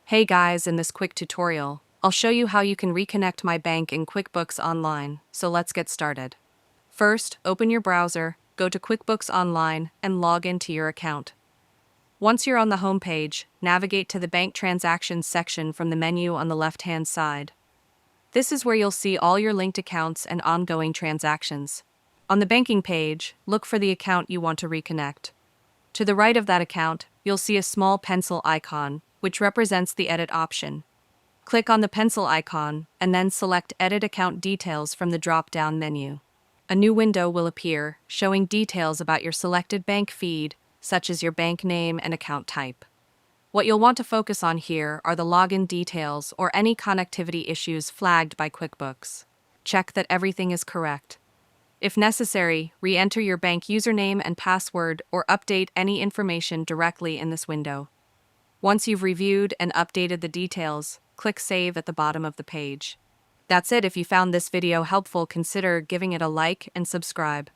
Hey guys, in this quick tutorial, I'll show you how you can reconnect my bank in QuickBooks Online, so let's get started. First, open your browser, go to QuickBooks Online, and log into your account. Once you're on the home page, navigate to the Bank Transactions section from the menu on the left-hand side. This is where you'll see all your linked accounts and ongoing transactions. On the banking page, look for the account you want to reconnect. To the right of that account, you'll see a small pencil icon, which represents the Edit option. Click on the pencil icon, and then select Edit Account Details from the drop-down menu. A new window will appear, showing details about your selected bank feed, such as your bank name and account type. What you'll want to focus on here are the login details or any connectivity issues flagged by QuickBooks. Check that everything is correct. If necessary, re-enter your bank username and password or update any information directly in this window. Once you've reviewed and updated the details, click Save at the bottom of the page. That's it. If you found this video helpful, consider giving it a like and subscribe.